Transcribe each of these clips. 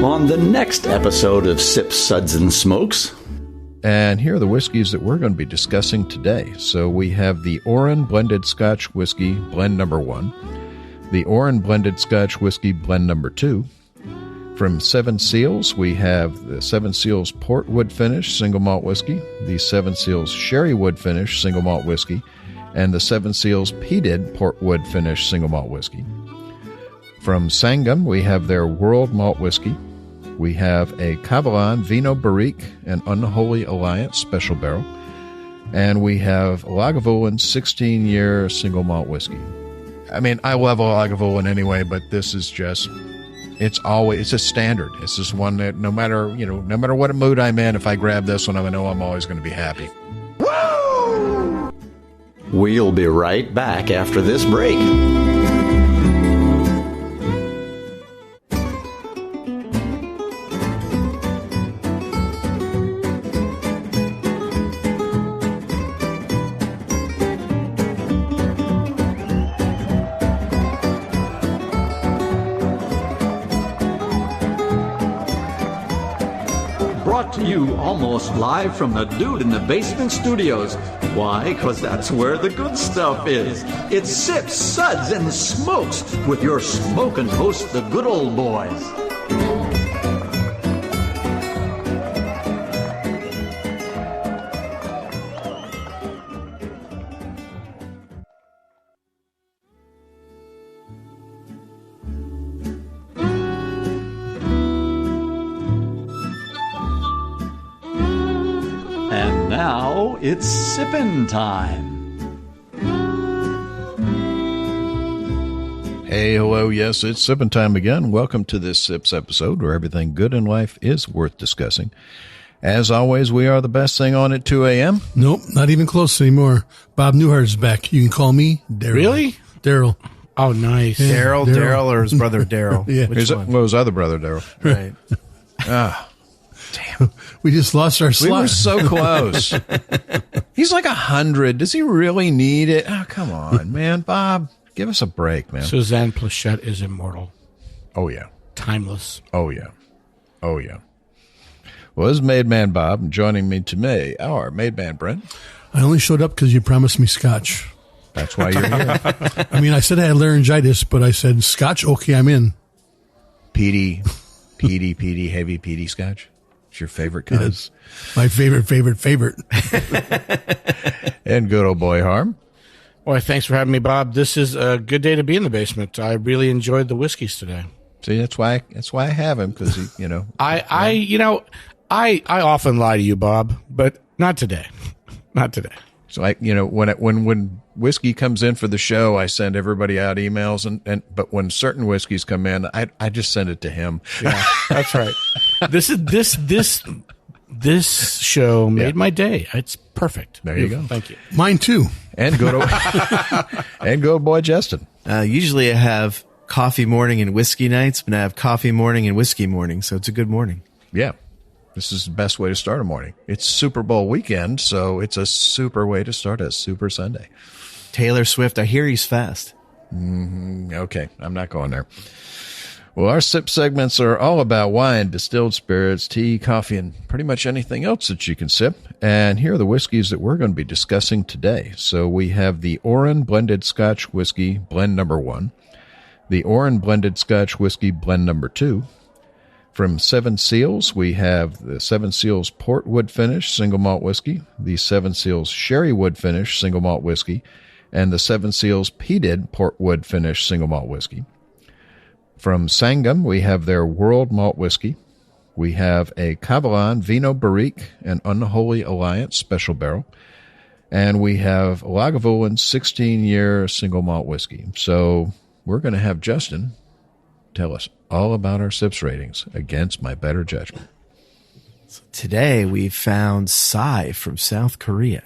on the next episode of Sips, Suds, and Smokes. And here are the whiskeys that we're going to be discussing today. So we have the Oran Blended Scotch Whiskey Blend Number 1, the Oran Blended Scotch Whiskey Blend Number 2. From Seven Seals, we have the Seven Seals Portwood Finish Single Malt Whiskey, the Seven Seals Sherry Wood Finish Single Malt Whiskey, and the Seven Seals Peated Portwood Finish Single Malt Whiskey. From Sangam, we have their World Malt Whiskey. We have a Kavalan Vinho Barrique and Unholy Alliance Special Barrel. And we have Lagavulin 16-year Single Malt Whiskey. I mean, I love a Lagavulin anyway, but this is just, it's a standard. It's just one that no matter what mood I'm in, if I grab this one, I know I'm always going to be happy. Woo! We'll be right back after this break. Brought to you almost live from the Dude in the Basement Studios. Why? Because that's where the good stuff is. It's Sips, Suds, and Smokes with your smoking host, the good old boys. And now it's sippin' time. Hey, hello, yes, it's sipping time again. Welcome to this Sips episode where everything good in life is worth discussing. As always, we are the best thing on at 2 a.m. Nope, not even close anymore. Bob Newhart's back. You can call me Daryl. Really? Daryl. Oh, nice. Yeah, Daryl or his brother Daryl? Yeah. Which one? Well, his other brother, Daryl. Right. Ah, damn. We just lost our We slot. were so close. He's like 100. Does he really need it? Oh, come on, man. Bob, give us a break, man. Suzanne Plachette is immortal. Oh, yeah. Timeless. Oh, yeah. Oh, yeah. Well, this is Made Man Bob, and joining me today, our Made Man Brent. I only showed up because you promised me scotch. That's why you're here. I mean, I said I had laryngitis, but I said scotch, okay, I'm in. Peaty, heavy peaty scotch. It's your favorite kind. Yes. My favorite. And good old boy Harm. Boy, thanks for having me, Bob. This is a good day to be in the basement. I really enjoyed the whiskeys today. See, that's why I have him, because I often lie to you, Bob, but not today. Not today. So when whiskey comes in for the show, I send everybody out emails, but when certain whiskeys come in, I just send it to him. Yeah, that's right. This show made my day. It's perfect. There you go. Thank you. Mine too. And good old boy Justin. Usually I have coffee morning and whiskey nights, but I have coffee morning and whiskey morning, so it's a good morning. Yeah. This is the best way to start a morning. It's Super Bowl weekend, so it's a super way to start a super Sunday. Taylor Swift, I hear he's fast. Okay, I'm not going there. Well, our sip segments are all about wine, distilled spirits, tea, coffee, and pretty much anything else that you can sip. And here are the whiskeys that we're going to be discussing today. So we have the Oran Blended Scotch Whiskey Blend Number 1, the Oran Blended Scotch Whiskey Blend Number 2. From Seven Seals, we have the Seven Seals Portwood Finish Single Malt Whiskey, the Seven Seals Sherry Wood Finish Single Malt Whiskey, and the Seven Seals Peated Portwood Finish Single Malt Whiskey. From Sangam, we have their World Malt Whiskey. We have a Kavalan Vinho Barrique and Unholy Alliance Special Barrel. And we have Lagavulin 16-year Single Malt Whiskey. So we're going to have Justin tell us all about our sips ratings against my better judgment. So today we found Psy from South Korea.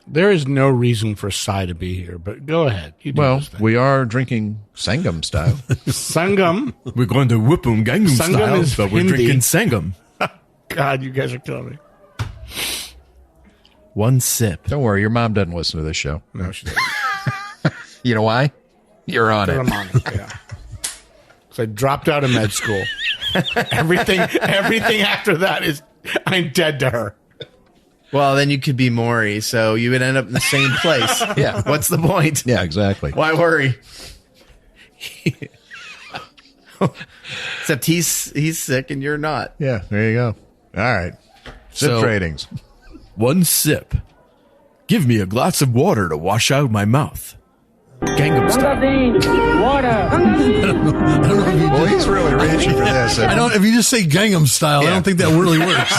There is no reason for Psy to be here, but go ahead. You do Well, this thing. we are drinking Sangam style. Sangam. We're going to Whoopum Gangnam Sangam style, is but we're Hindi. drinking Sangam. God, you guys are killing me. One sip. Don't worry, your mom doesn't listen to this show. No, she doesn't. You know why? You're on it. I'm on it, yeah. So I dropped out of med school. Everything after that is I'm dead to her. Well, then you could be Maury, so you would end up in the same place. Yeah. What's the point? Yeah, exactly. Why worry? Except he's sick and you're not. Yeah, there you go. All right. Sip So- ratings. 1 sip. Give me a glass of water to wash out my mouth. Gangnam Style. Well, he's really reaching for this. If you just say Gangnam Style, I don't think that really works.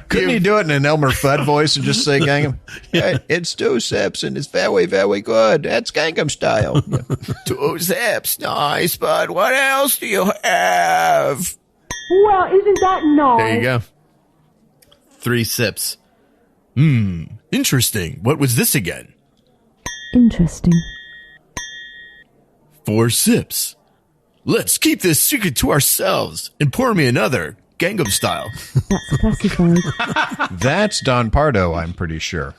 Couldn't he do it in an Elmer Fudd voice and just say Gangnam? It's 2 sips and it's very, very good. That's Gangnam Style. Yeah. 2 sips, nice, but what else do you have? Well, isn't that nice? There you go. 3 sips. Interesting. What was this again? Interesting. 4 sips. Let's keep this secret to ourselves and pour me another, Gangnam Style. That's classified. That's Don Pardo, I'm pretty sure.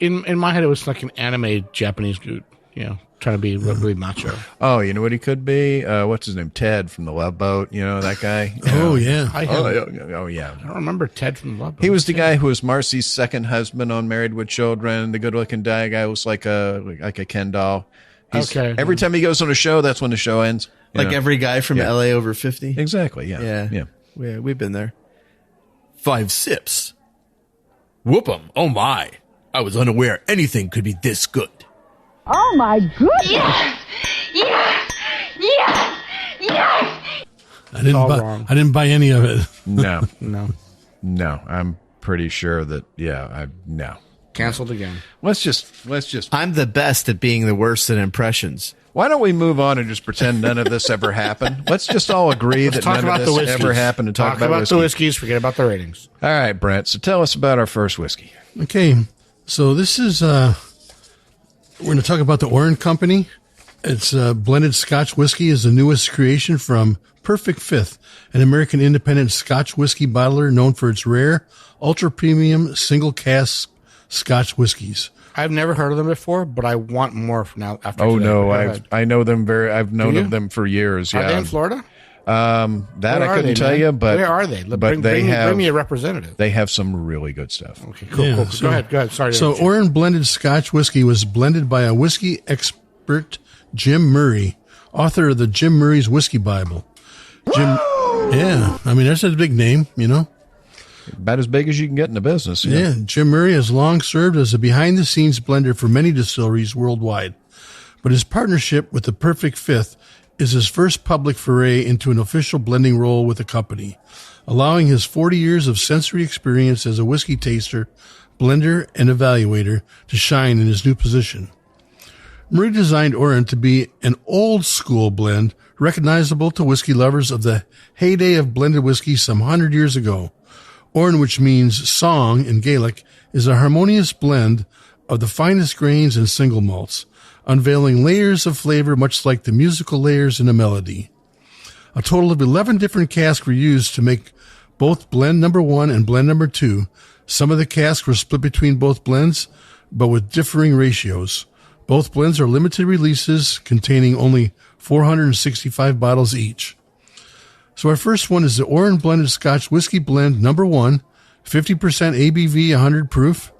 In my head, it was like an anime Japanese dude, trying to be really macho. Oh, you know what he could be? What's his name? Ted from the Love Boat. You know that guy? Oh, yeah. I yeah. don't remember Ted from Love Boat. He was the guy who was Marcy's second husband on Married with Children. The good-looking guy was like a Ken doll. Okay. Every time he goes on a show, that's when the show ends. You Like know? every guy from Yeah. LA over 50. Exactly. Yeah. Yeah. Yeah. We've been there. 5 sips. Whoop 'em. Oh my. I was unaware anything could be this good. Oh my goodness! I didn't buy any of it. No. No. I'm pretty sure that. No. Canceled again. Let's just. I'm the best at being the worst at impressions. Why don't we move on and just pretend none of this ever happened? Let's just all agree that Talk none about of the this whiskeys. ever happened and talk about whiskey. the whiskeys. Forget about the ratings. All right, Brent. So tell us about our first whiskey. Okay, so this is we're going to talk about the Oran Company. It's blended Scotch whiskey is the newest creation from Perfect Fifth, an American independent Scotch whiskey bottler known for its rare, ultra premium single cask Scotch whiskeys. I've never heard of them before, but I want more from now. After Oh today. no, Go ahead. I know them I've known Do you? of them for years. Are Yeah. they in Florida? That Where I are couldn't they, tell man? you, but Where are they? But bring me a representative. They have some really good stuff. Okay, cool. Yeah, cool. so- Go ahead. Sorry. to So interrupt you. Oran blended Scotch whiskey was blended by a whiskey expert, Jim Murray, author of the Jim Murray's Whiskey Bible. Yeah, I mean, that's a big name, About as big as you can get in the business. you know. Yeah, Jim Murray has long served as a behind-the-scenes blender for many distilleries worldwide, but his partnership with the Perfect Fifth is his first public foray into an official blending role with the company, allowing his 40 years of sensory experience as a whiskey taster, blender, and evaluator to shine in his new position. Murray designed Oran to be an old-school blend, recognizable to whiskey lovers of the heyday of blended whiskey some 100 years ago. Oran, which means song in Gaelic, is a harmonious blend of the finest grains and single malts, unveiling layers of flavor much like the musical layers in a melody. A total of 11 different casks were used to make both blend number 1 and blend number 2. Some of the casks were split between both blends, but with differing ratios. Both blends are limited releases containing only 465 bottles each. So our first one is the Oran Blended Scotch Whiskey Blend number 1, 50% ABV, 100 proof.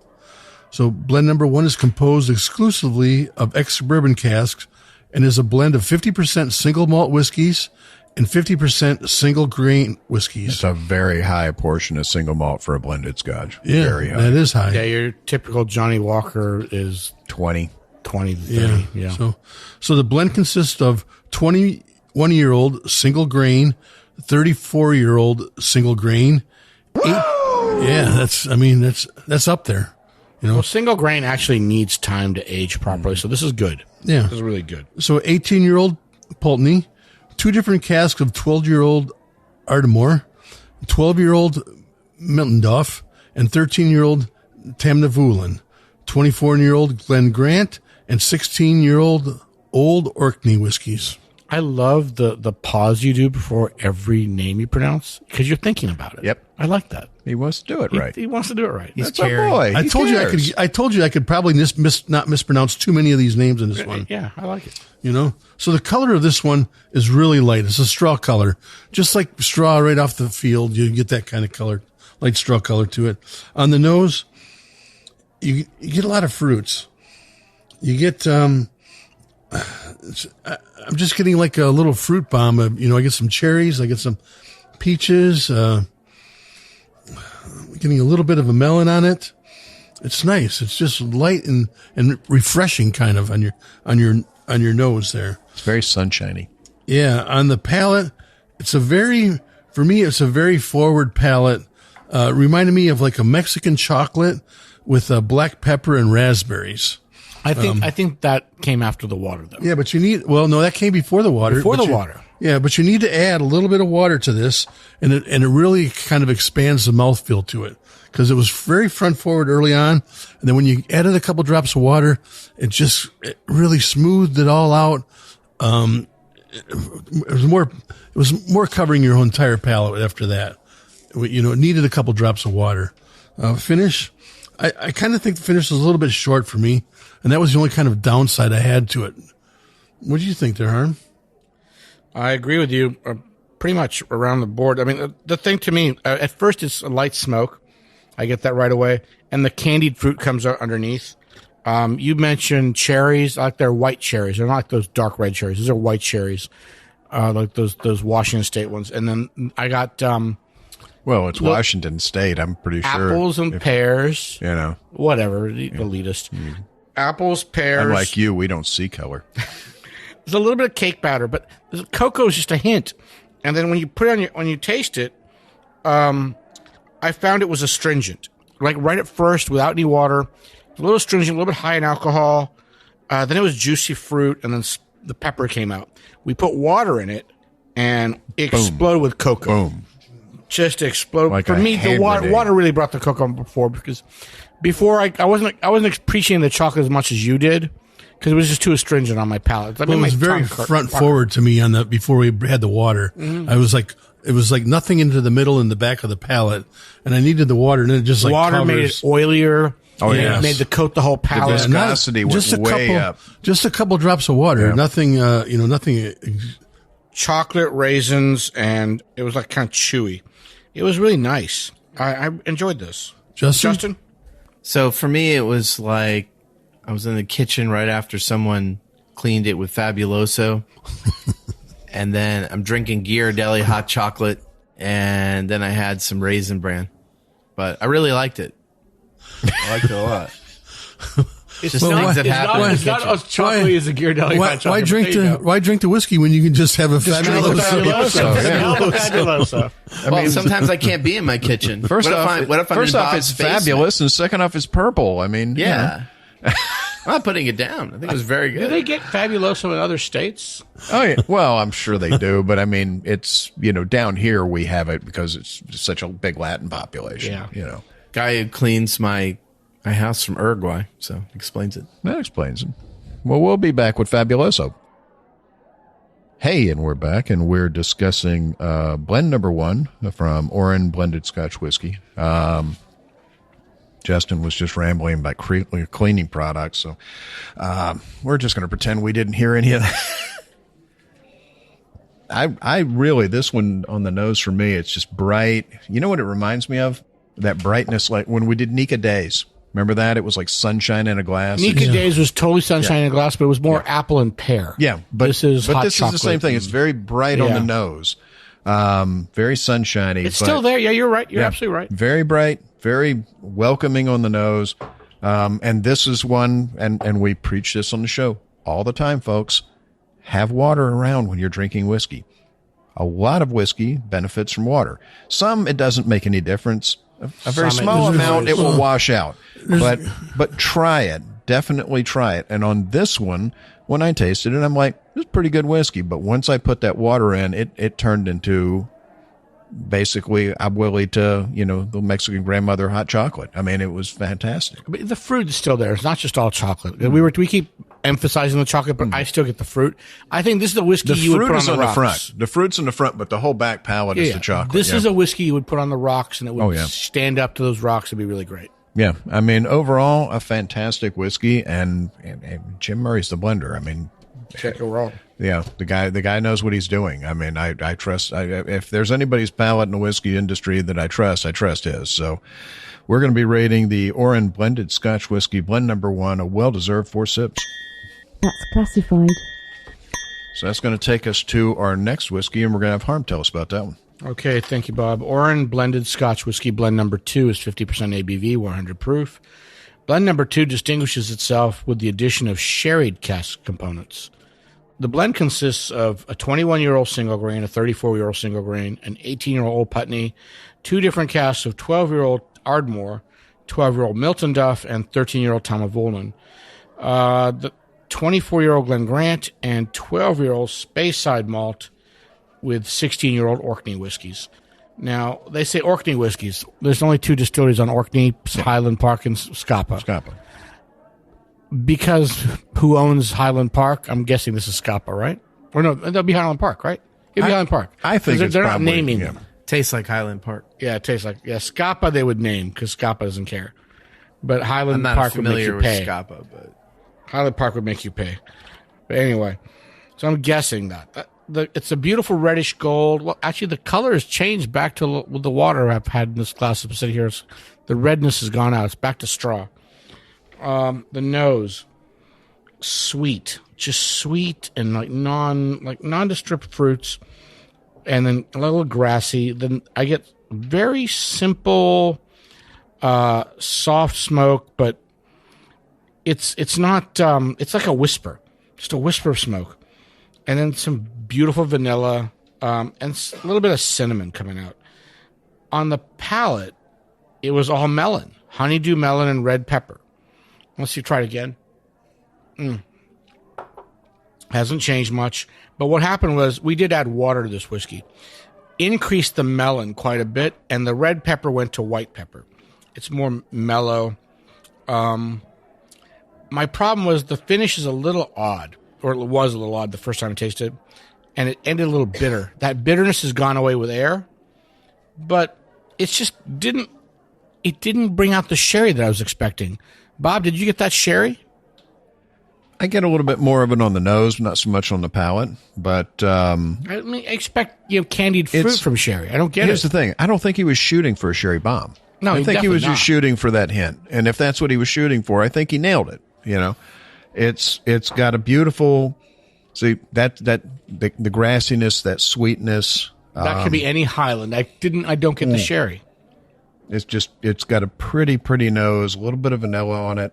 So blend number 1 is composed exclusively of ex-bourbon casks and is a blend of 50% single malt whiskeys and 50% single grain whiskeys. It's a very high portion of single malt for a blended Scotch. Yeah, Very high. that is high. Yeah, your typical Johnny Walker is 20. 20 to 30. Yeah. So the blend consists of 21-year-old single grain, 34-year-old single grain. That's up there. Well, single grain actually needs time to age properly, so this is good. Yeah. This is really good. So 18-year-old Pulteney, 2 different casks of 12-year-old Ardmore, 12-year-old Miltendorf, and 13-year-old Tamnavulin, 24-year-old Glen Grant, and 16-year-old Old Orkney whiskeys. I love the pause you do before every name you pronounce because you're thinking about it. Yep. I like that. He wants to do it right. He wants to do it right. He's That's our caring. boy. I He told cares. you I could probably not mispronounce too many of these names in this one. Yeah, I like it. You know, so the color of this one is really light. It's a straw color, just like straw right off the field. You get that kind of color, light straw color to it. On the nose, you get a lot of fruits. You get, I'm just getting like a little fruit bomb. I get some cherries. I get some peaches. Getting a little bit of a melon on it. It's nice. It's just light and refreshing kind of on your nose there. It's very sunshiny. Yeah, on the palate, it's a very forward palate. Reminded me of like a Mexican chocolate with black pepper and raspberries. I think that came after the water, though. Yeah, but that came before the water. Water. Yeah, but you need to add a little bit of water to this, and it really kind of expands the mouthfeel to it because it was very front forward early on, and then when you added a couple drops of water, it really smoothed it all out. It was more covering your whole entire palate after that. It needed a couple drops of water. Finish, I kind of think the finish was a little bit short for me, and that was the only kind of downside I had to it. What do you think there, Harm? I agree with you pretty much around the board. I mean, the thing to me, at first it's a light smoke. I get that right away. And the candied fruit comes out underneath. You mentioned cherries. I like their white cherries. They're not like those dark red cherries. These are white cherries, like those Washington State ones. And then I got It's Washington State, I'm pretty sure. Apples and pears. Whatever, elitist. Apples, pears. Unlike you, we don't see color. There's a little bit of cake batter, but cocoa is just a hint. And then when you put it on when you taste it, I found it was astringent. Like right at first, without any water, a little astringent, a little bit high in alcohol. Then it was juicy fruit, and then the pepper came out. We put water in it, and it exploded with cocoa. Boom. Just exploded. Like for a me, the hand grenade. water really brought the cocoa on because before I wasn't appreciating the chocolate as much as you did. Because it was just too astringent on my palate. It was very front forward to me before we had the water. Mm-hmm. It was like nothing into the middle and the back of the palate, and I needed the water, and it just like water covers. Made it oilier. Oh yeah, it made the coat the whole palate. The viscosity went way up. Just a couple drops of water. Yeah. Nothing. Nothing. Chocolate, raisins, and it was like kind of chewy. It was really nice. I enjoyed this. Justin. So for me, it was like I was in the kitchen right after someone cleaned it with Fabuloso. And then I'm drinking Ghirardelli hot chocolate. And then I had some Raisin Bran. But I really liked it. I liked it a lot. It's just things that happen. It's not as chocolatey as a Ghirardelli hot chocolate. Why drink the whiskey when you can just have a Fabuloso? Fabuloso. Well, sometimes I can't be in my kitchen. First off, it's fabulous, and second off, it's purple. I mean, yeah. I'm not putting it down. I think it was very good. Do they get Fabuloso in other states? Oh yeah. Well, I'm sure they do, but I mean, it's down here we have it because it's such a big Latin population. Yeah. Guy who cleans my house from Uruguay, so explains it. That explains it. Well, we'll be back with Fabuloso. Hey, and we're back, and we're discussing blend number 1 from Oran Blended Scotch Whiskey. Justin was just rambling about cleaning products, so we're just going to pretend we didn't hear any of that. I really, this one on the nose for me, it's just bright. You know what it reminds me of? That brightness, like when we did Nika Days. Remember that? It was like sunshine in a glass. Nika Days was totally sunshine in a glass, but it was more apple and pear. Yeah, but this is the same thing. It's very bright on the nose, very sunshiny. It's still there. Yeah, you're right. You're absolutely right. Very bright, very welcoming on the nose. And this is one, and we preach this on the show all the time, folks. Have water around when you're drinking whiskey. A lot of whiskey benefits from water. Some, it doesn't make any difference. A very small amount, it will wash out. But try it. Definitely try it. And on this one, when I tasted it, I'm like, this is pretty good whiskey. But once I put that water in, it turned into basically abuelita, the Mexican grandmother hot chocolate. I mean, it was fantastic. But the fruit is still there. It's not just all chocolate. We keep emphasizing the chocolate, but I still get the fruit. I think this is the whiskey The you would fruit put on is the on rocks. the front. The fruit's in the front, but the whole back palate is the chocolate. This is a whiskey you would put on the rocks, and it would yeah. stand up to those rocks. It'd be really great. Yeah, I mean, overall, a fantastic whiskey, and Jim Murray's the blender. I mean, Check it wrong. yeah, the guy knows what he's doing. I mean, I trust. If there's anybody's palate in the whiskey industry that I trust his. So, we're going to be rating the Oran blended Scotch whiskey blend number 1, a well-deserved 4 sips. That's classified. So that's going to take us to our next whiskey, and we're going to have Harm tell us about that one. Okay, thank you, Bob. Oran blended Scotch whiskey blend number 2 is 50% ABV, 100 proof. Blend number 2 distinguishes itself with the addition of sherried cask components. The blend consists of a 21-year-old single grain, a 34-year-old single grain, an 18-year-old Old Putney, 2 different casks of 12-year-old Ardmore, 12-year-old Milton Duff, and 13-year-old Lagavulin. The 24-year-old Glen Grant and 12-year-old Speyside Malt with 16-year-old Orkney whiskeys. Now, they say Orkney whiskeys. There's only 2 distilleries on Orkney, Highland Park and Scapa. Because who owns Highland Park? I'm guessing this is Scapa, right? Or no, that'll be Highland Park, right? It'll be Highland Park. I think they're not probably, naming them. Tastes like Highland Park. Yeah, it tastes like Scapa. They would name because Scapa doesn't care, but Highland I'm not Park would make familiar you with pay. Scapa, but Highland Park would make you pay. But anyway, so I'm guessing that it's a beautiful reddish gold. Well, actually, the color has changed back to with the water I've had in this glass of sitting here. The redness has gone out. It's back to straw. The nose, sweet, just sweet and like nondescript fruits. And then a little grassy. Then I get very simple, soft smoke, but it's not. It's like a whisper, just a whisper of smoke, and then some beautiful vanilla, and a little bit of cinnamon coming out. On the palate, it was all melon, honeydew melon, and red pepper. Let's see, try it again. Hasn't changed much. But what happened was we did add water to this whiskey. Increased the melon quite a bit, and the red pepper went to white pepper. It's more mellow. My problem was the finish is a little odd, or it was a little odd the first time I tasted it, and it ended a little bitter. That bitterness has gone away with air, but it's just didn't bring out the sherry that I was expecting. Bob, did you get that sherry? I get a little bit more of it on the nose, not so much on the palate. But I mean, I expect candied fruit from sherry. I don't get it. Here's the thing: I don't think he was shooting for a sherry bomb. No, I think he was definitely just shooting for that hint. And if that's what he was shooting for, I think he nailed it. It's got a beautiful the grassiness, that sweetness. That could be any Highland. I don't get the sherry. It's got a pretty nose, a little bit of vanilla on it.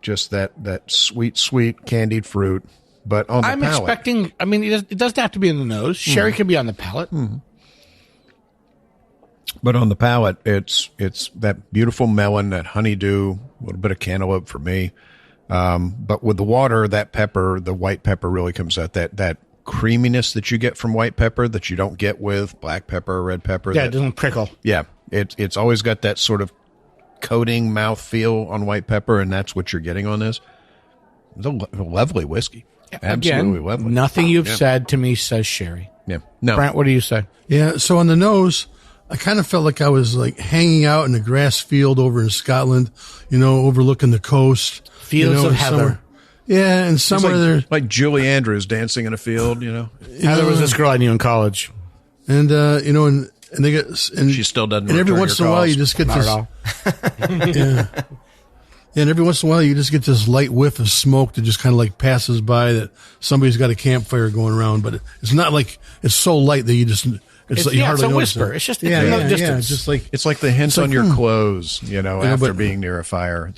Just that sweet candied fruit, but on the palate. I'm expecting. I mean, it doesn't have to be in the nose. Sherry can be on the palate. But on the palate, it's that beautiful melon, that honeydew, a little bit of cantaloupe for me. But with the water, that pepper, the white pepper, really comes out. That creaminess that you get from white pepper that you don't get with black pepper or red pepper. Yeah, it doesn't prickle. Yeah, it's always got that sort of coating mouth feel on white pepper, and that's what you're getting on this. It's a lovely whiskey. Absolutely Again, lovely. Nothing you've said to me says sherry. Yeah. No. Brent, what do you say? Yeah, so on the nose, I kind of felt like I was like hanging out in a grass field over in Scotland, overlooking the coast. Fields of heather. Somewhere. Yeah, and somewhere there. Like Julie Andrews dancing in a field, Heather was this girl I knew in college. And, and they get, and she still doesn't. And every once in a while, you just get Not this. at all. Yeah. And every once in a while, you just get this light whiff of smoke that just kind of like passes by that somebody's got a campfire going around, but it's not like it's so light that you just. It's like you hardly it's a notice whisper. it. It's just another distance. just like it's like the hints on your clothes, after but- being near a fire.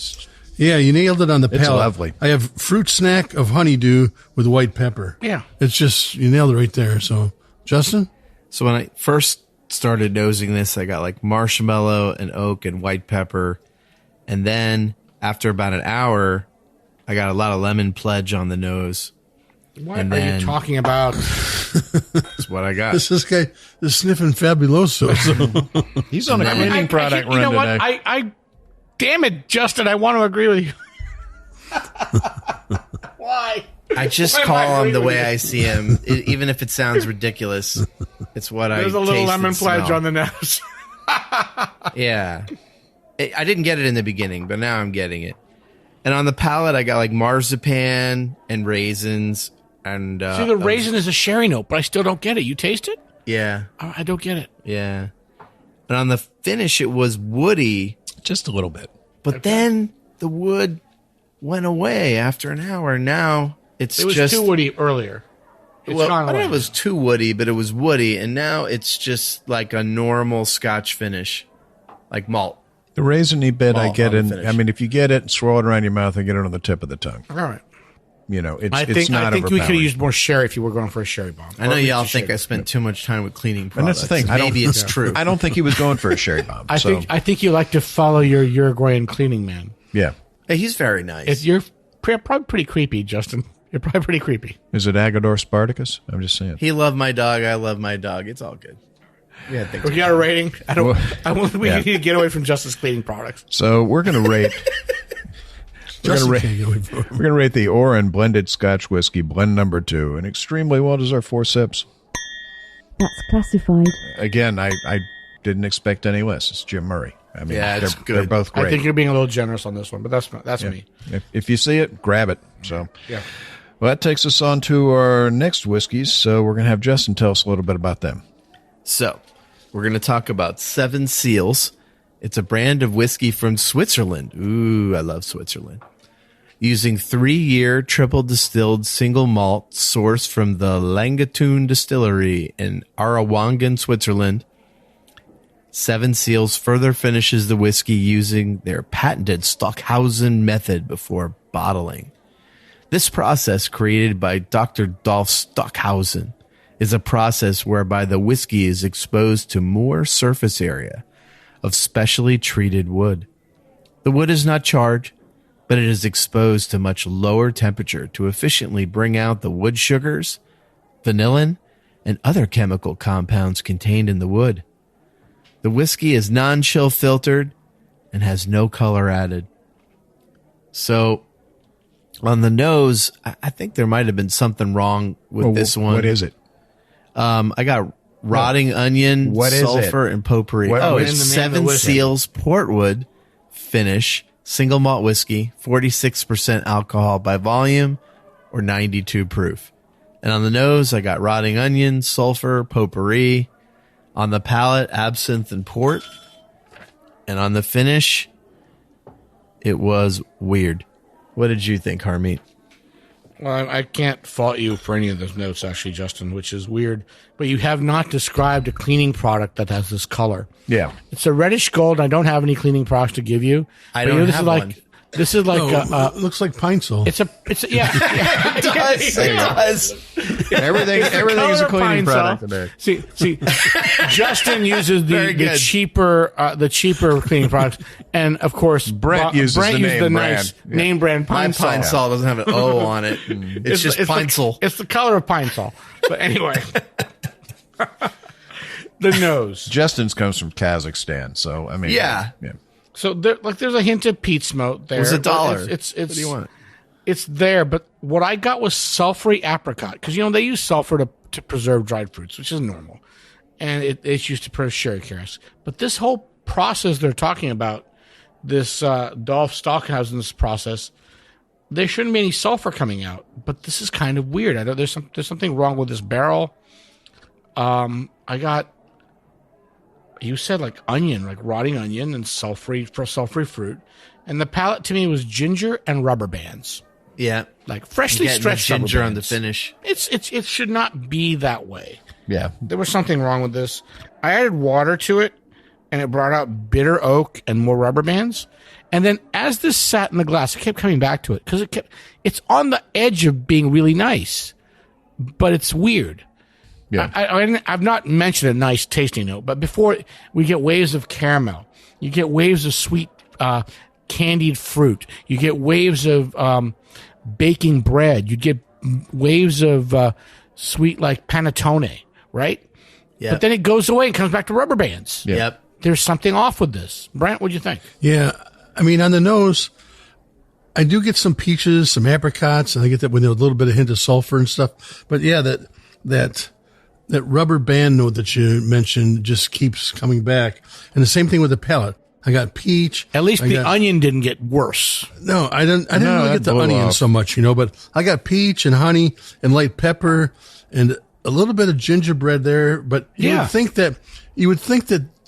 yeah, you nailed it on the palate. It's lovely. I have fruit snack of honeydew with white pepper. Yeah. It's just you nailed it right there. So, Justin, So when I first started nosing this, I got like marshmallow and oak and white pepper. And then after about an hour, I got a lot of lemon pledge on the nose. What are you talking about? That's what I got. this guy is sniffing Fabuloso. So. He's on a cleaning product run you know today. what? Damn it, Justin, I want to agree with you. Why? I just Why am call I him the way doing I see him, even if it sounds ridiculous. It's what I There's a little taste lemon and pledge smell. on the nose. Yeah. I didn't get it in the beginning, but now I'm getting it. And on the palate, I got like marzipan and raisins. And See, the raisin is a sherry note, but I still don't get it. You taste it? Yeah. Oh, I don't get it. Yeah. And on the finish, it was woody. Just a little bit. But then the wood went away after an hour. Now it's It was just too woody earlier. It's well, gone I don't know away. if it was too woody, but it was woody, and now it's just like a normal Scotch finish, like malt. The raisiny bit I Malt get on the in. finish. I mean, if you get it, swirl it around your mouth and get it on the tip of the tongue. All right. You know, it's I it's think not we could have overpowering. used more sherry if you were going for a sherry bomb. I know Or y'all just a think sherry. I spent too much time with cleaning And products. that's the thing. Maybe it's true. I don't think he was going for a sherry bomb. I so, think you like to follow your Uruguayan cleaning man. yeah. Hey, he's very nice. You're probably pretty creepy, Justin. You're probably pretty creepy. Is it Agador Spartacus? I'm just saying. He loved my dog. I love my dog. It's all good. Yeah, thanks. We got a rating. I don't think we Yeah. need to get away from Justice cleaning products. So we're going to rate. Justin can't get away from it. We're going to rate the Oran blended Scotch whiskey blend number 2, an extremely well deserved 4 sips. That's classified. Again, I didn't expect any less. It's Jim Murray. I mean, Yeah, it's they're good. both great. I think you're being a little generous on this one, but that's me. If you see it, grab it. So, Yeah. well, that takes us on to our next whiskeys. So we're going to have Justin tell us a little bit about them. So, we're going to talk about Seven Seals. It's a brand of whiskey from Switzerland. Ooh, I love Switzerland. Using 3-year triple distilled single malt sourced from the Lagavulin distillery in Arawangen, Switzerland. Seven Seals further finishes the whiskey using their patented Stockhausen method before bottling. This process, created by Dr. Dolph Stockhausen, is a process whereby the whiskey is exposed to more surface area of specially treated wood. The wood is not charred, but it is exposed to much lower temperature to efficiently bring out the wood sugars, vanillin, and other chemical compounds contained in the wood. The whiskey is non-chill filtered and has no color added. So, on the nose, I think there might have been something wrong with this one. What is it? I got rotting onion, What is sulfur, and potpourri. What- Oh, what it's is the name of the Seven whiskey? Seals Portwood finish, single malt whiskey, 46% alcohol by volume, or 92 proof. And on the nose, I got rotting onion, sulfur, potpourri. On the palate, absinthe and port. And on the finish, it was weird. What did you think, Harmeet? Well, I can't fault you for any of those notes, actually, Justin, which is weird. But you have not described a cleaning product that has this color. Yeah. It's a reddish gold. I don't have any cleaning products to give you. I But don't this have is like, one. This is like No, it looks like pine sol. it's a yeah. It does. Everything is a color cleaning pine product. sol. Today. See, Justin uses Very the good. cheaper cleaning products, and of course Brent uses the name nice brand. Yeah. name brand My pine sol. pine sol doesn't have an O on it. It's just pine sol. It's the color of pine sol. But anyway, the nose. Justin's comes from Kazakhstan, so I mean, Yeah. So there's a hint of peat smoke there. It was but $1. It's What do you want? It's there, but what I got was sulfury apricot because they use sulfur to preserve dried fruits, which is normal, and it's used to preserve sherry casks. But this whole process they're talking about, this Dolph Stockhausen's process, there shouldn't be any sulfur coming out. But this is kind of weird. There's something wrong with this barrel. I got. You said like onion, like rotting onion and sulfury fruit. And the palate to me was ginger and rubber bands. Yeah. Like freshly Getting the stretched rubber ginger on the bands. finish. It should not be that way. yeah. There was something wrong with this. I added water to it and it brought out bitter oak and more rubber bands. And then as this sat in the glass, I kept coming back to it because it's on the edge of being really nice, but it's weird. Yeah. I've not mentioned a nice tasting note, but before we get waves of caramel, you get waves of sweet candied fruit, you get waves of baking bread, you get waves of sweet like panettone, right? Yeah. But then it goes away and comes back to rubber bands. Yep. There's something off with this. Brent, what'd you think? Yeah, I mean, on the nose, I do get some peaches, some apricots, and I get that with a little bit of hint of sulfur and stuff. But yeah, that rubber band note that you mentioned just keeps coming back. And the same thing with the palate. I got peach. At least the onion didn't get worse. No, I didn't really get the onion so much, but I got peach and honey and light pepper and a little bit of gingerbread there. But you would think that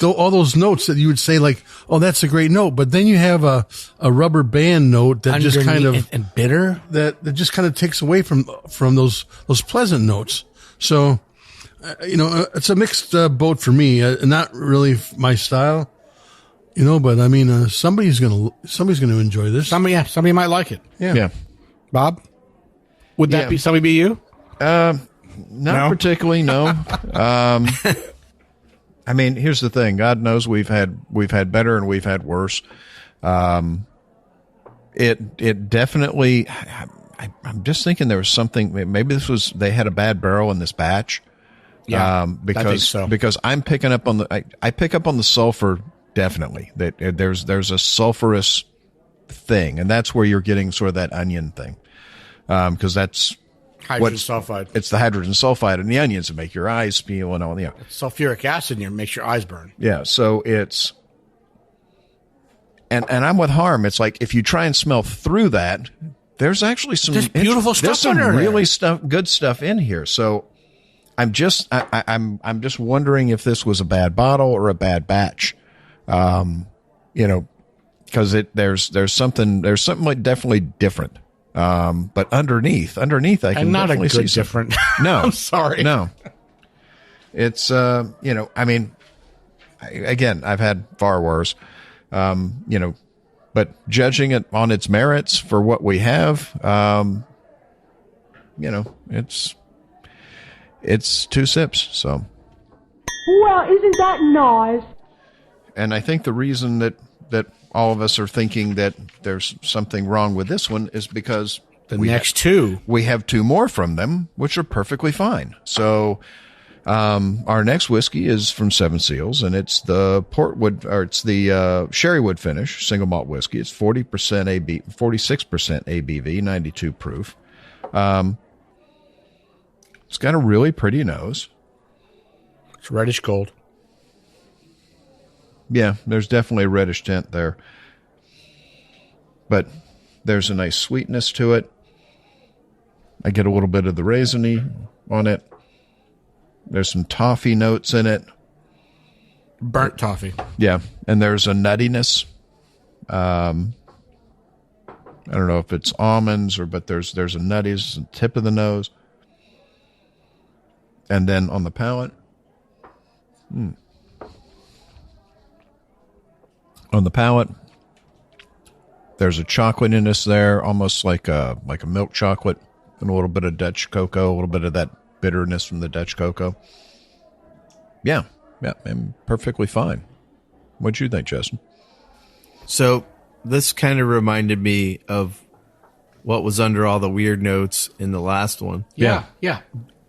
all those notes that you would say like, oh, that's a great note. But then you have a rubber band note that just kind of and bitter that just kind of takes away from those pleasant notes. So, it's a mixed boat for me. Not really my style. But I mean, somebody's gonna enjoy this. Somebody might like it. Yeah. Bob, would that be somebody be you? Not particularly. No. I mean, here's the thing. God knows we've had better and we've had worse. It definitely. I'm just thinking there was something. Maybe they had a bad barrel in this batch. Yeah, because I think so. Because I'm picking up on I pick up on the sulfur. Definitely, that there's a sulfurous thing, and that's where you're getting sort of that onion thing, because that's hydrogen sulfide. It's the hydrogen sulfide in the onions that make your eyes peel and all. Yeah, sulfuric acid in here makes your eyes burn. Yeah, so it's and I'm with Harm. It's like if you try and smell through that, there's actually some beautiful stuff. There's some really good stuff in here. So I'm just wondering if this was a bad bottle or a bad batch. Because there's something like definitely different. But underneath, I can not definitely a good see different. No, I'm sorry. No, it's I mean, again, I've had far worse. But judging it on its merits for what we have, it's 2 sips. So. Well, isn't that nice? And I think the reason that all of us are thinking that there's something wrong with this one is because we have 2 more from them, which are perfectly fine. So, our next whiskey is from Seven Seals, and it's the Portwood, or it's the Sherry Wood finish single malt whiskey. It's 46% ABV, 92 proof. It's got a really pretty nose. It's reddish gold. Yeah, there's definitely a reddish tint there. But there's a nice sweetness to it. I get a little bit of the raisiny on it. There's some toffee notes in it. Burnt toffee. Yeah, and there's a nuttiness. I don't know if it's almonds but there's a nuttiness at the tip of the nose. And then on the palate. On the palate, there's a chocolatiness there, almost like a milk chocolate, and a little bit of Dutch cocoa, a little bit of that bitterness from the Dutch cocoa. Yeah, and perfectly fine. What'd you think, Justin? So this kind of reminded me of what was under all the weird notes in the last one. Yeah.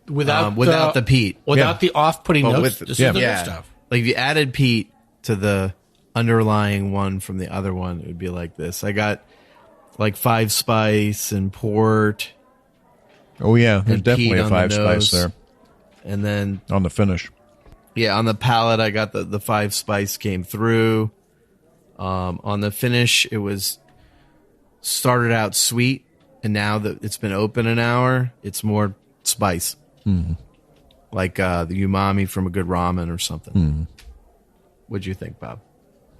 Without the peat, without the off-putting notes. This is the good stuff. Like if you added peat to the underlying one from the other one, it would be like this. I got like 5 spice and port. Oh yeah, there's definitely a 5 spice there. And then on the finish, on the palate, I got the 5 spice came through. On the finish, it was started out sweet, and now that it's been open an hour, it's more spice, like the umami from a good ramen or something. What'd you think, Bob?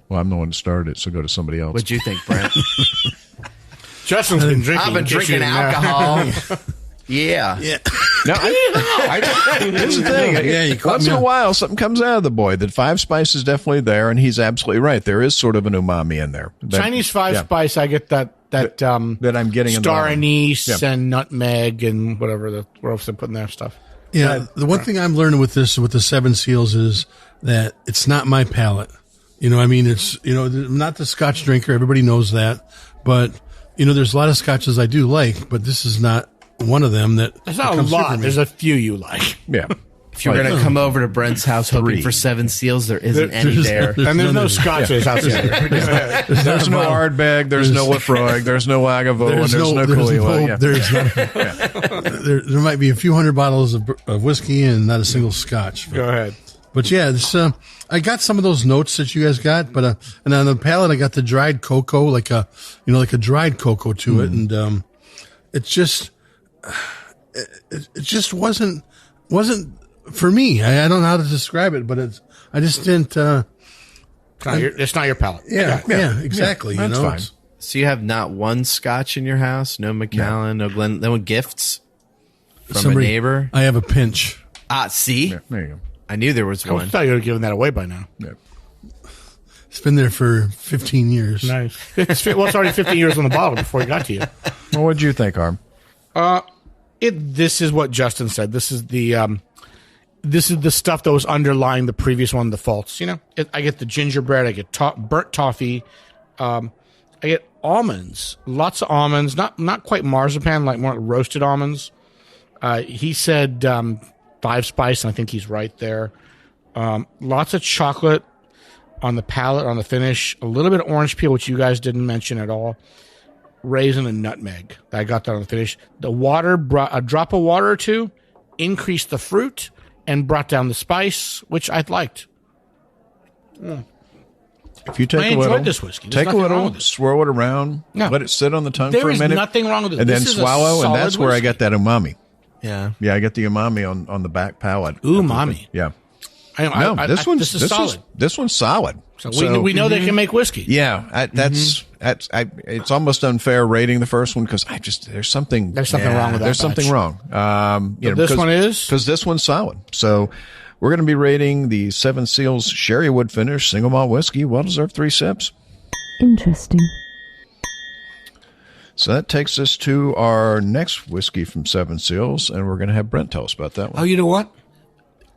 Well, I'm the one that started it, so go to somebody else. What'd you think, Brent? Justin's been drinking. I've been drinking alcohol. Yeah. No, here's the thing. Once in a while, something comes out of the boy. That 5 spice is definitely there, and he's absolutely right. There is sort of an umami in there. Chinese 5 spice, I get that I'm getting star anise and nutmeg and whatever else they put in their stuff. Yeah, the one thing I'm learning with the Seven Seals is that it's not my palate. I mean, it's, I'm not the Scotch drinker. Everybody knows that. But, there's a lot of Scotches I do like, but this is not one of them that. There's not a lot. There's a few you like. Yeah. If you're going to come over to Brent's house hoping for 7 Seals, there isn't any there. And there's no Scotch at his house either. There's no Ardbeg, there's no Lafroig, there's no Lagavulin, there's no Caligula. There might be a few hundred bottles of whiskey and not a single Scotch. Go ahead. But yeah, I got some of those notes that you guys got, but and on the palate I got the dried cocoa, like a dried cocoa to it, and it just wasn't for me. I don't know how to describe it, but I just didn't. It's not your palate. Yeah, exactly. That's fine. So you have not one Scotch in your house? No Macallan, no Glen, no gifts from a neighbor? I have a pinch. See? Yeah, there you go. I knew there was I one. thought you would have given that away by now. Yeah. It's been there for 15 years. Nice. It's already 15 years on the bottle before it got to you. Well, what'd you think, Harm? This is what Justin said. This is the stuff that was underlying the previous one, the faults. I get the gingerbread, I get burnt toffee, I get almonds, lots of almonds, not quite marzipan, like more roasted almonds. He said 5 spice, and I think he's right there. Lots of chocolate on the palate, on the finish, a little bit of orange peel, which you guys didn't mention at all. Raisin and nutmeg. I got that on the finish. The water, a drop of water or two, increased the fruit and brought down the spice, which I liked. If you take I a little, enjoyed this whiskey. There's take a nothing wrong little, with it. swirl it around, let it sit on the tongue There for a is minute. nothing wrong with it. And This then is a swallow, and solid that's where I whiskey. get that umami. Yeah. Yeah, I get the umami on the back palate. Umami. Yeah. This is solid. This one's solid. So we know they can make whiskey. Yeah, it's almost unfair rating the first one because there's something wrong with that. There's something wrong. This one is because this one's solid. So we're going to be rating the 7 Seals Sherry Wood finish single malt whiskey. Well deserved 3 sips. Interesting. So that takes us to our next whiskey from 7 Seals, and we're going to have Brent tell us about that one. Oh, you know what?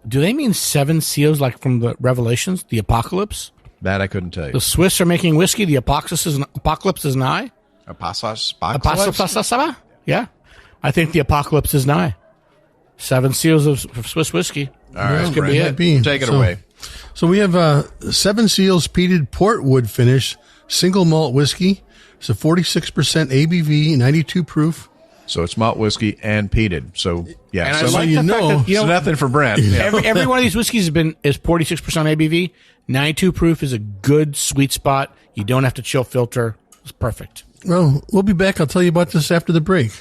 Do they mean 7 seals like from the Revelations, the apocalypse? That I couldn't tell you. The Swiss are making whiskey. The apocalypse is nigh. Apocalypse? Yeah. I think the apocalypse is nigh. 7 seals of Swiss whiskey. All right, This could be Brent, it. take it away. So we have 7 Seals Peated Portwood finish, single malt whiskey. It's a 46% ABV, 92 proof. So it's malt whiskey and peated. So yeah, And I so like you the know- fact that, so nothing for Brent. Yeah. every one of these whiskeys is 46% ABV. 92 proof is a good sweet spot. You don't have to chill filter. It's perfect. Well, we'll be back. I'll tell you about this after the break.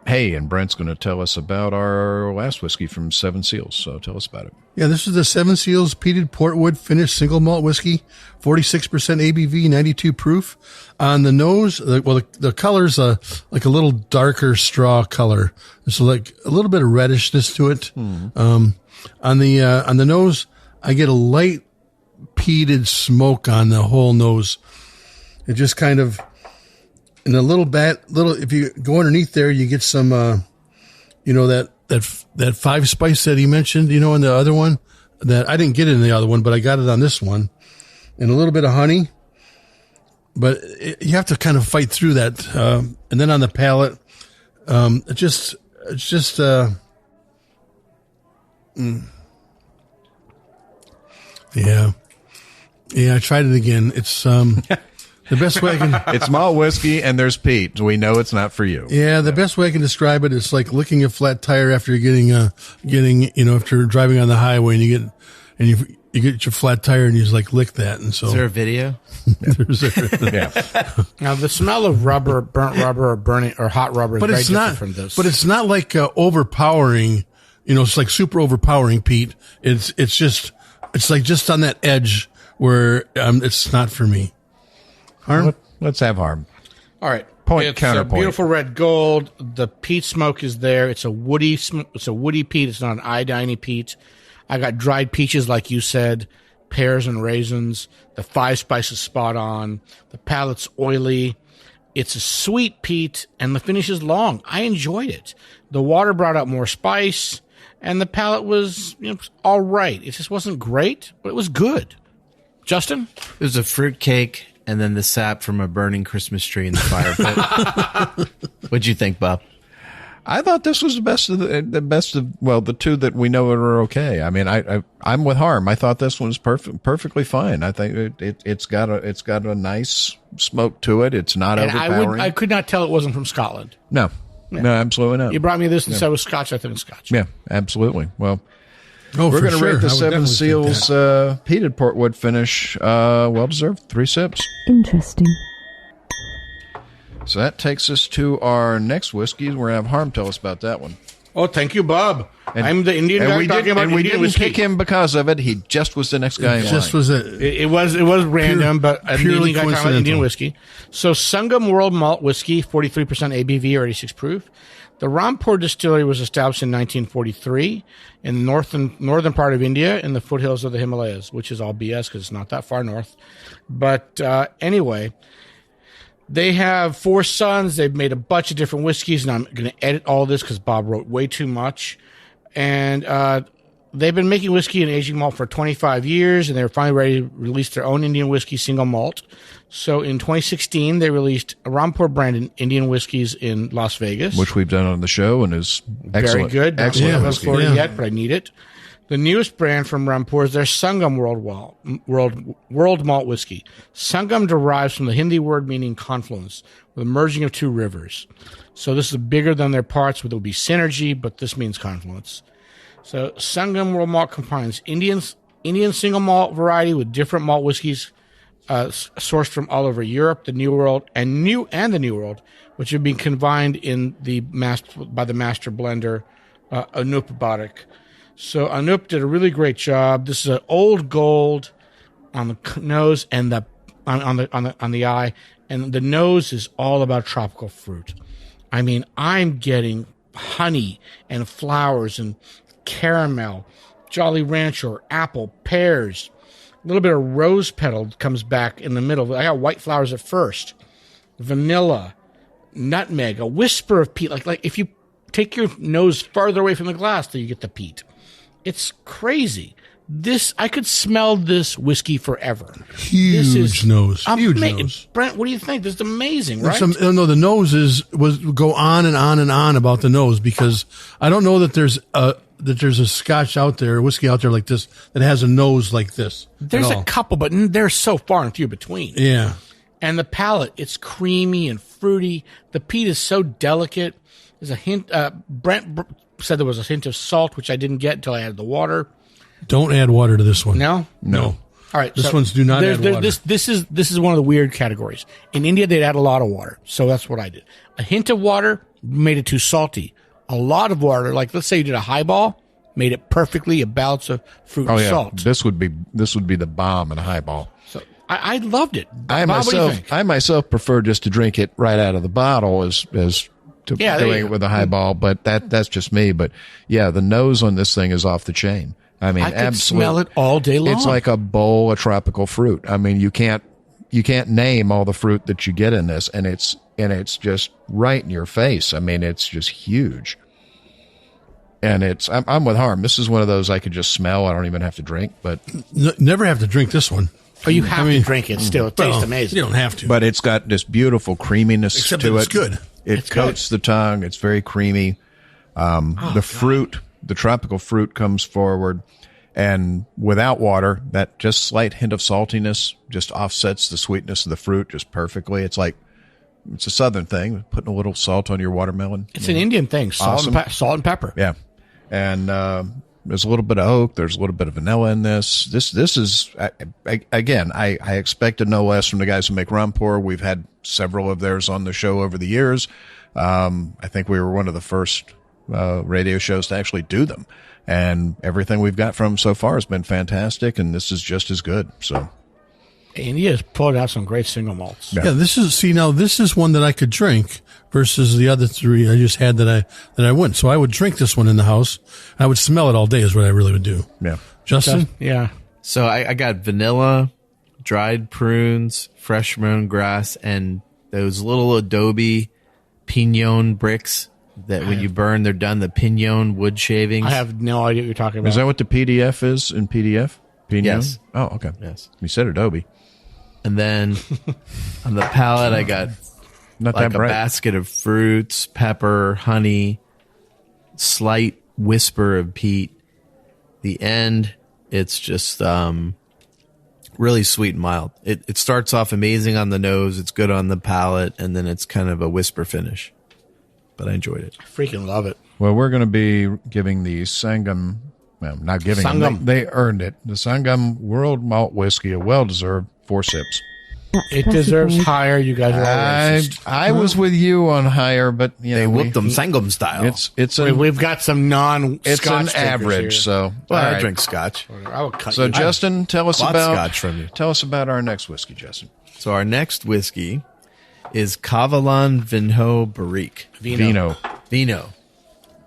Hey, and Brent's going to tell us about our last whiskey from 7 Seals. So tell us about it. Yeah, this is the 7 Seals Peated Portwood finished single malt whiskey, 46% ABV, 92 proof. On the nose, the color's like a little darker straw color. It's like a little bit of redishness to it. On the nose, I get a light peated smoke on the whole nose. It just kind of, in a little, if you go underneath there, you get some, that 5 spice that he mentioned, in the other one that I didn't get it in the other one, but I got it on this one, and a little bit of honey, but you have to kind of fight through that. And then on the palate, yeah, I tried it again. It's, the best way I can, It's malt whiskey and there's peat. So we know it's not for you. yeah, the best way I can describe it is like licking a flat tire after you're after driving on the highway and you get your flat tire and you just like lick that. And so Is there a video? Yeah. Now, the smell of rubber, burnt rubber, or burning or hot rubber is but very it's different not, from this. but it's not like overpowering, it's like super overpowering Pete. It's like just on that edge where, it's not for me. Harm? Let's have Harm. All right. Point, it's counterpoint. a beautiful red gold. The peat smoke is there. It's a woody peat. It's not an iodine peat. I got dried peaches, like you said, pears and raisins. The 5 spices spot on. The palate's oily. It's a sweet peat, and the finish is long. I enjoyed it. The water brought out more spice, and the palate was all right. It just wasn't great, but it was good. Justin? It was a fruit cake and then the sap from a burning Christmas tree in the fire pit. What'd you think, Bob? I thought this was the best of the two that we know are okay. I mean, I'm with Harm. I thought this one's perfectly fine. I think it's got a nice smoke to it. It's not overpowering. I could not tell it wasn't from Scotland. No, absolutely not. You brought me this and said it was Scotch. I think it's Scotch. Yeah, absolutely. Well, we're for going to sure. rate the I would Seven definitely think Seals Peated Portwood finish. Well deserved. 3 sips. Interesting. So that takes us to our next whiskey. We're going to have Harm tell us about that one. Oh, thank you, Bob. I'm the Indian guy talking about we Indian didn't whiskey. pick him because of it. He just was the next guy in line. It was random, but I'm the purely Indian guy talking about coincidental. Indian whiskey. So Sangam World Malt Whiskey, 43% ABV or 86 proof. The Rampur distillery was established in 1943 in the northern part of India in the foothills of the Himalayas, which is all BS because it's not that far north. But anyway, they have 4 sons. They've made a bunch of different whiskeys, and I'm going to edit all this because Bob wrote way too much. And they've been making whiskey and aging malt for 25 years, and they were finally ready to release their own Indian whiskey single malt. So in 2016, they released a Rampur branded Indian whiskeys in Las Vegas. Which we've done on the show and is excellent. Very good. Excellent I haven't whiskey. afforded it yet, but I need it. The newest brand from Rampur is their Sangam World Malt Whiskey. Sangam derives from the Hindi word meaning confluence, the merging of 2 rivers. So this is bigger than their parts, where there will be synergy, but this means confluence. So Sangam World Malt combines Indian single malt variety with different malt whiskeys sourced from all over Europe, the New World, and the New World, which have been combined in by the master blender Anup Barrique. So Anup did a really great job. This is an old gold on the nose and on the eye, and the nose is all about tropical fruit. I mean, I'm getting honey and flowers and caramel, Jolly Rancher, apple, pears, a little bit of rose petal comes back in the middle. I got white flowers at first, vanilla, nutmeg, a whisper of peat. Like if you take your nose farther away from the glass, then you get the peat. It's crazy. I could smell this whiskey forever. Huge nose. Huge nose. Brent, what do you think? This is amazing, right? No, the nose go on and on and on about the nose, because I don't know that there's a Scotch out there, a whiskey out there like this that has a nose like this. There's a couple, but they're so far and few between. Yeah. And the palate, it's creamy and fruity. The peat is so delicate. There's a hint. Brent said there was a hint of salt, which I didn't get until I added the water. Don't add water to this one. No. All right. This one's do not add water. This is one of the weird categories. In India, they'd add a lot of water. So that's what I did. A hint of water made it too salty. A lot of water, like let's say you did a highball, made it perfectly a balance of fruit and salt. This would be the bomb in a highball. So I loved it. I Bob, what do you think? myself prefer just to drink it right out of the bottle as to doing it with a highball, but that's just me. But yeah, the nose on this thing is off the chain. I mean, I could smell it all day long. It's like a bowl of tropical fruit. I mean, you can't name all the fruit that you get in this, and it's just right in your face. I mean, it's just huge. And I'm with Harm. This is one of those I could just smell. I don't even have to drink, but never have to drink this one. Oh, you have to drink it still. It tastes amazing. You don't have to. But it's got this beautiful creaminess Except to that it. it's good. It coats the tongue. It's very creamy. The fruit, the tropical fruit comes forward, and without water, that just slight hint of saltiness just offsets the sweetness of the fruit just perfectly. It's a southern thing, putting a little salt on your watermelon. It's an Indian thing, salt and pepper. Yeah. And there's a little bit of oak. There's a little bit of vanilla in this. This is, again, I expected no less from the guys who make Rampur. We've had several of theirs on the show over the years. I think we were one of the first radio shows to actually do them. And everything we've got from them so far has been fantastic, and this is just as good. So India has pulled out some great single malts. Yeah, this is one that I could drink versus the other 3 I just had that I wouldn't. So I would drink this one in the house. I would smell it all day is what I really would do. Yeah. Justin? Yeah. So I got vanilla, dried prunes, fresh mown grass, and those little adobe pinon bricks that when you burn, they're done, the pinon wood shavings. I have no idea what you're talking about. Is that what the PDF is in PDF? Pinon? Yes. Oh, okay. Yes. You said Adobe. And then on the palate, I got Not like that a bright. basket of fruits, pepper, honey, slight whisper of peat. The end, it's just really sweet and mild. It starts off amazing on the nose. It's good on the palate, and then it's kind of a whisper finish. But I enjoyed it. I freaking love it. Well, we're going to be giving the Sangam, well, not giving them, Sangam. they earned it. The Sangam World Malt Whiskey, a well-deserved 4 sips. It deserves higher. You guys are all racist. I was with you on higher, but you They know, whooped them Sangam style. We've got some non-Scotch it's an drinkers average. here. So, well, all I right. drink Scotch. I will cut So, you. Justin, tell us Bought about Scotch from you. Tell us about our next whiskey, Justin. So our next whiskey is Kavalan Vinho Barrique. Vinho.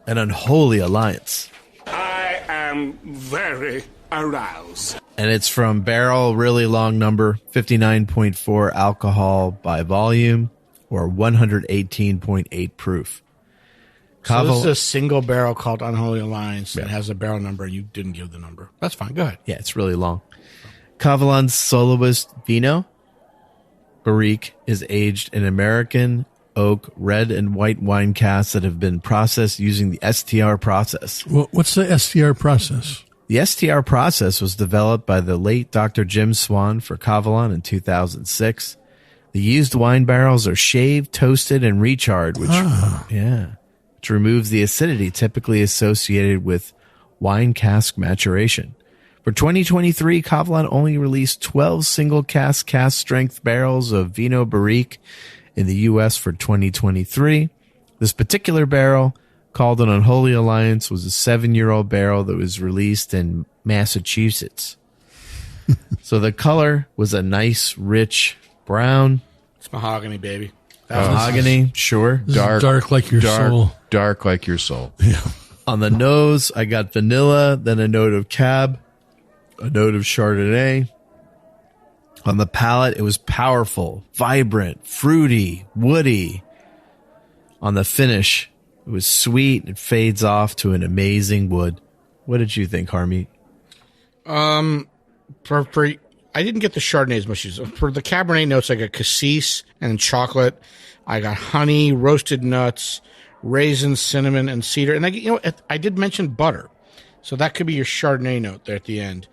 An unholy alliance. I am very aroused. And it's from barrel, really long number, 59.4 alcohol by volume, or 118.8 proof. So this is a single barrel called Unholy Alliance that has a barrel number. You didn't give the number. That's fine. Go ahead. Yeah, it's really long. Kavalan's soloist Vinho Barrique is aged in American oak red and white wine casks that have been processed using the STR process. Well, what's the STR process? The STR process was developed by the late Dr. Jim Swan for Kavalan in 2006. The used wine barrels are shaved, toasted, and recharred, which removes the acidity typically associated with wine cask maturation. For 2023, Kavalan only released 12 single cask strength barrels of Vinho Barrique in the U.S. for 2023. This particular barrel, called an Unholy Alliance, was a 7-year-old barrel that was released in Massachusetts. So the color was a nice, rich brown. It's mahogany, baby. Mahogany, sure. Dark like your soul. Dark like your soul. Yeah. On the nose, I got vanilla, then a note of cab, a note of Chardonnay. On the palate, it was powerful, vibrant, fruity, woody. On the finish, it was sweet. It fades off to an amazing wood. What did you think, Harmeet? I didn't get the Chardonnay as much as for the Cabernet notes. I got cassis and chocolate. I got honey, roasted nuts, raisins, cinnamon, and cedar. And I did mention butter, so that could be your Chardonnay note there at the end.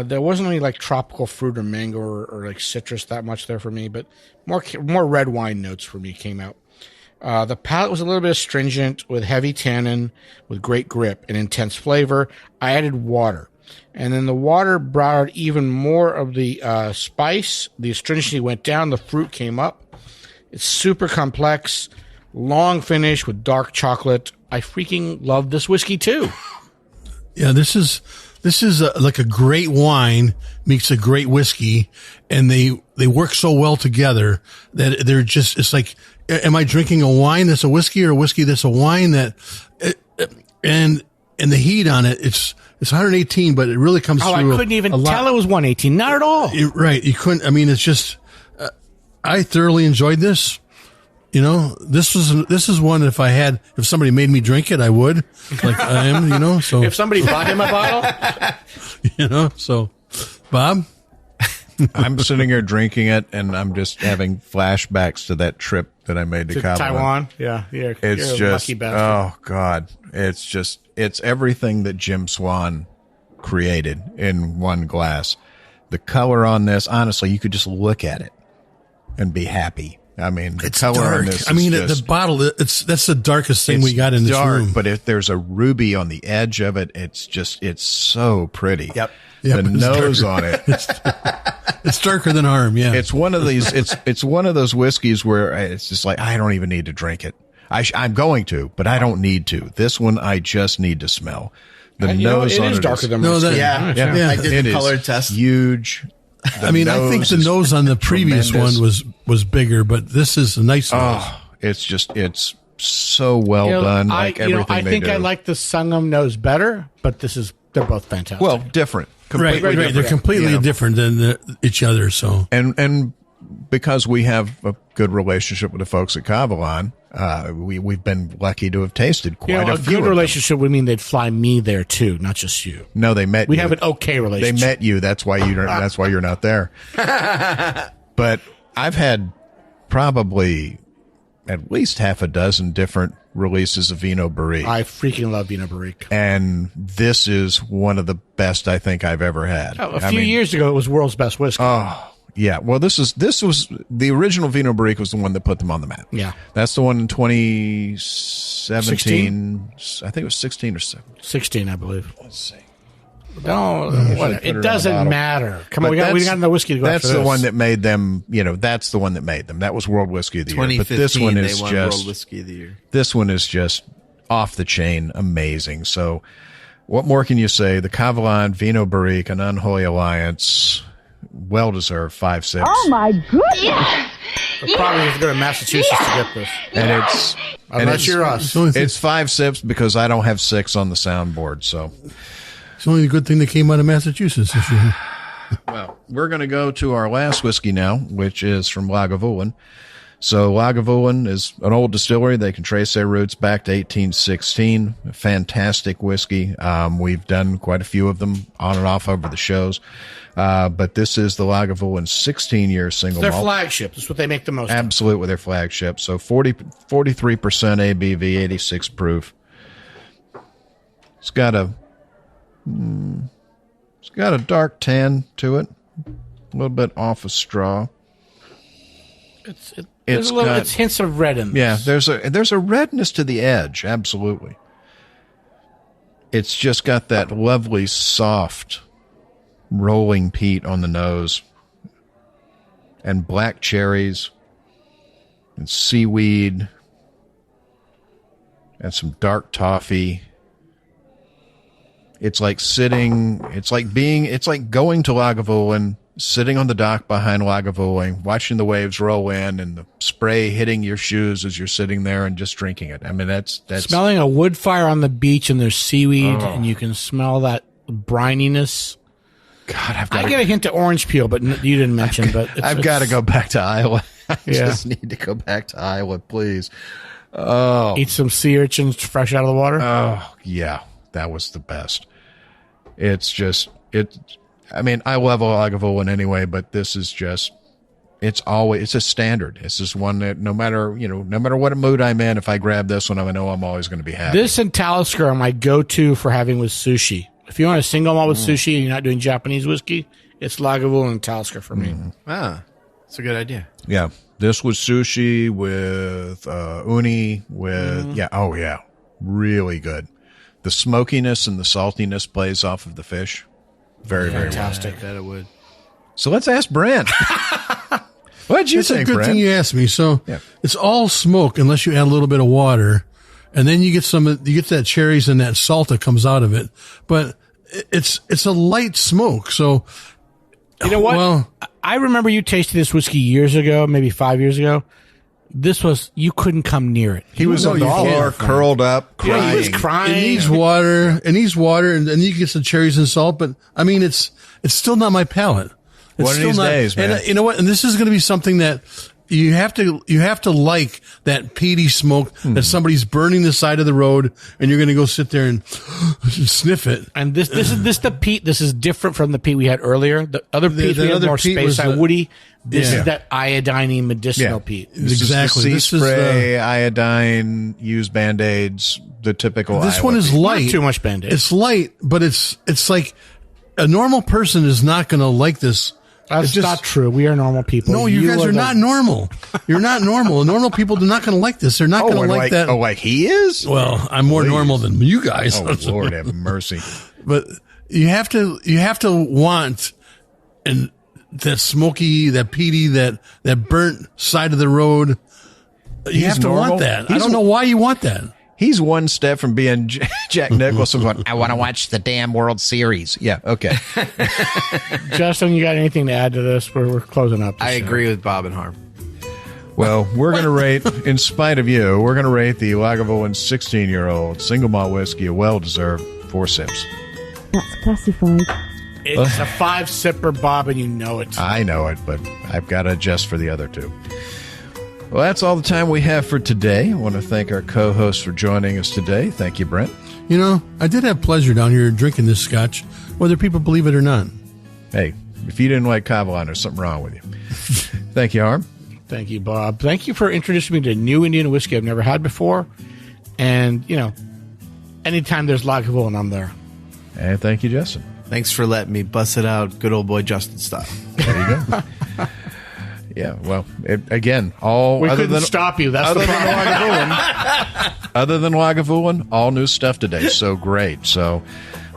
There wasn't any like tropical fruit or mango or like citrus that much there for me, but more red wine notes for me came out. The palate was a little bit astringent with heavy tannin, with great grip and intense flavor. I added water, and then the water brought out even more of the spice. The astringency went down, the fruit came up. It's super complex, long finish with dark chocolate. I freaking love this whiskey too. Yeah, this is like a great wine meets a great whiskey, and they work so well together that they're just, it's like, am I drinking a wine that's a whiskey or a whiskey that's a wine? That, and the heat on it, it's 118, but it really comes through. I couldn't even tell it was 118. Not at all. Right. You couldn't, I mean, it's just, I thoroughly enjoyed this. You know, this is one, if somebody made me drink it, I would, like I am, so. If somebody bought him a bottle, so, Bob? I'm sitting here drinking it, and I'm just having flashbacks to that trip that I made to Kavalan. Taiwan. Yeah. You're It's a lucky bastard. oh God, it's everything that Jim Swan created in one glass. The color on this, honestly, you could just look at it and be happy. I mean, the color dark. on this. I mean, is just, the bottle. That's the darkest thing we got in this room. But if there's a ruby on the edge of it, it's so pretty. Yep. The nose on it. It's darker than harm. Yeah. It's one of these. It's one of those whiskeys where it's just like, I don't even need to drink it. I'm going to, but I don't need to. This one, I just need to smell. The nose on it is darker than No, my that- skin. Yeah. I did it the is color test. huge. I mean, I think the nose on the previous tremendous. one was bigger, but this is a nice nose. Oh, it's so well done. Like everything I they think do. I like the Sangam nose better, but they're both fantastic. Well, different. Right. Completely They're completely you know. different than each other. So, And because we have a good relationship with the folks at Kavalan, we've been lucky to have tasted quite a a few. good of them. relationship would mean they'd fly me there too, not just you. No, they met. We you. have an okay They relationship. met you. That's why you're not there. But I've had probably at least half a dozen different releases a Vinho Barrique. I freaking love Vinho Barrique. And this is one of the best I think I've ever had. A few years ago, it was world's best whiskey. Oh, yeah. Well, this was the original Vinho Barrique was the one that put them on the map. Yeah. That's the one in 2017. 16? I think it was 16 or 17. 16, I believe. Let's see. No, it doesn't matter. Come on, we got no whiskey to go That's the one that made them, that's the one that made them. That was World Whiskey of the Year. But this one is they won World Whiskey of the Year. This one is just off the chain amazing. So what more can you say? The Kavalan, Vinho Barrique, an Unholy Alliance, well-deserved 5 sips. Oh, my goodness. We probably have to go to Massachusetts to get this. And it's... Unless you're us. It's 5 sips because I don't have 6 on the soundboard, so... It's only a good thing that came out of Massachusetts this year. Well, we're going to go to our last whiskey now, which is from Lagavulin. So Lagavulin is an old distillery. They can trace their roots back to 1816. Fantastic whiskey. We've done quite a few of them on and off over the shows. But this is the Lagavulin 16-year single Their malt. flagship. That's what they make the most of. Absolutely, their flagship. So 43% ABV, 86 proof. It's got a dark tan to it, a little bit off of straw. It's hints of red in this. Yeah, there's a redness to the edge, absolutely. It's just got that lovely, soft, rolling peat on the nose, and black cherries, and seaweed, and some dark toffee. It's like going to Lagavulin, sitting on the dock behind Lagavulin, watching the waves roll in and the spray hitting your shoes as you're sitting there and just drinking it. I mean, that's smelling a wood fire on the beach and there's seaweed and you can smell that brininess. God, I get a hint of orange peel, but you didn't mention. But I've got to go back to Iowa. I just need to go back to Iowa, please. Oh, eat some sea urchins fresh out of the water. Oh, yeah. That was the best. I mean, I love Lagavulin anyway, but this is just, it's a standard. It's just one that no matter what mood I'm in, if I grab this one, I know I'm always going to be happy. This and Talisker are my go-to for having with sushi. If you want a single malt with sushi and you're not doing Japanese whiskey, it's Lagavulin and Talisker for me. Ah, that's a good idea. Yeah. This was sushi with uni with, really good. The smokiness and the saltiness plays off of the fish. Very, very fantastic. I bet it would. So let's ask Brent. What'd you think, It's a good Brent? thing you asked me. So it's all smoke unless you add a little bit of water. And then you get that cherries and that salt that comes out of it. But it's a light smoke. So you know what? Well, I remember you tasted this whiskey years ago, maybe 5 years ago. You couldn't come near it. He was on the floor, curled up, crying. Yeah, he was crying. It needs water. And then you get some cherries and salt. But I mean, it's still not my palate. It's One of these days, man. And you know what? And this is going to be something that you have to like that peaty smoke that somebody's burning the side of the road, and you're going to go sit there and sniff it. And this is the peat. This is different from the peat we had earlier. The other peat we had more space side woody. This is that iodine medicinal peat. Exactly. This is spray, iodine, use Band-Aids, the typical. This Iowa one is peat. light. Not too much Band-Aid. It's light, but it's like a normal person is not going to like this. That's not true. We are normal people. No, you guys are not normal. You're not normal. Normal people are not going to like this. They're not going to like that. Oh, like he is? Well, I'm more normal than you guys. Oh, Lord have mercy. But you have to want and that smoky, that peaty, that burnt side of the road. You have to want that. I don't know why you want that. He's one step from being Jack Nicholson going, I want to watch the damn World Series. Yeah, okay. Justin, you got anything to add to this? We're closing up. I agree with Bob and Harm. Well, we're going to rate, in spite of you, we're going to rate the Lagavulin 16-year-old single malt whiskey a well-deserved 4 sips. That's classified. It's a 5-sipper, Bob, and you know it. I know it, but I've got to adjust for the other 2. Well, that's all the time we have for today. I want to thank our co-hosts for joining us today. Thank you, Brent. You know, I did have pleasure down here drinking this scotch, whether people believe it or not. Hey, if you didn't like Kavalan, there's something wrong with you. Thank you, Harm. Thank you, Bob. Thank you for introducing me to new Indian whiskey I've never had before. And, anytime there's Lagavulin, I'm there. And thank you, Justin. Thanks for letting me bust it out good old boy Justin style. There you go. Yeah, well, again, all we other couldn't than stop you. That's other the than problem. Lagavulin, other than Lagavulin, all new stuff today. So great. So,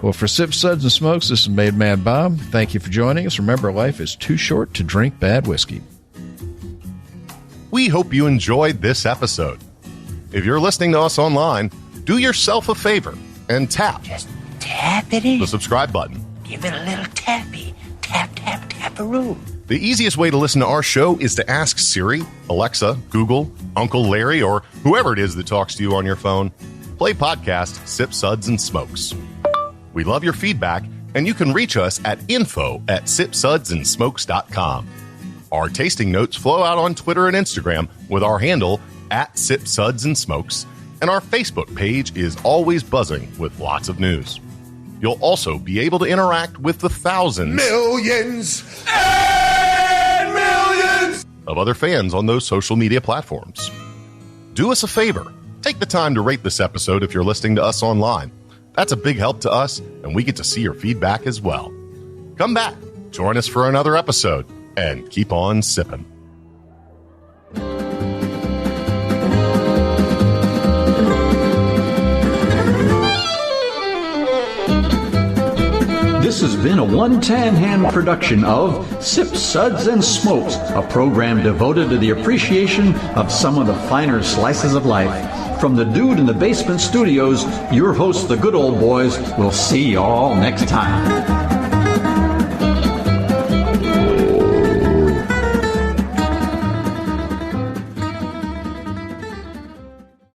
well, for Sips, Suds, and Smokes, this is Made Man Bob. Thank you for joining us. Remember, life is too short to drink bad whiskey. We hope you enjoyed this episode. If you're listening to us online, do yourself a favor and tap Tappity. the subscribe button. Give it a little tappy. Tap, tap, taparoo. The easiest way to listen to our show is to ask Siri, Alexa, Google, Uncle Larry, or whoever it is that talks to you on your phone. Play podcast Sip, Suds, and Smokes. We love your feedback, and you can reach us at info@sipsudsandsmokes.com. Our tasting notes flow out on Twitter and Instagram with our handle @SipSudsAndSmokes, and our Facebook page is always buzzing with lots of news. You'll also be able to interact with the thousands, millions, and millions of other fans on those social media platforms. Do us a favor. Take the time to rate this episode if you're listening to us online. That's a big help to us, and we get to see your feedback as well. Come back, join us for another episode, and keep on sipping. This has been a one-tan hand production of Sips, Suds, and Smokes, a program devoted to the appreciation of some of the finer slices of life. From the Dude in the Basement Studios, your hosts, the Good Old Boys, will see you all next time.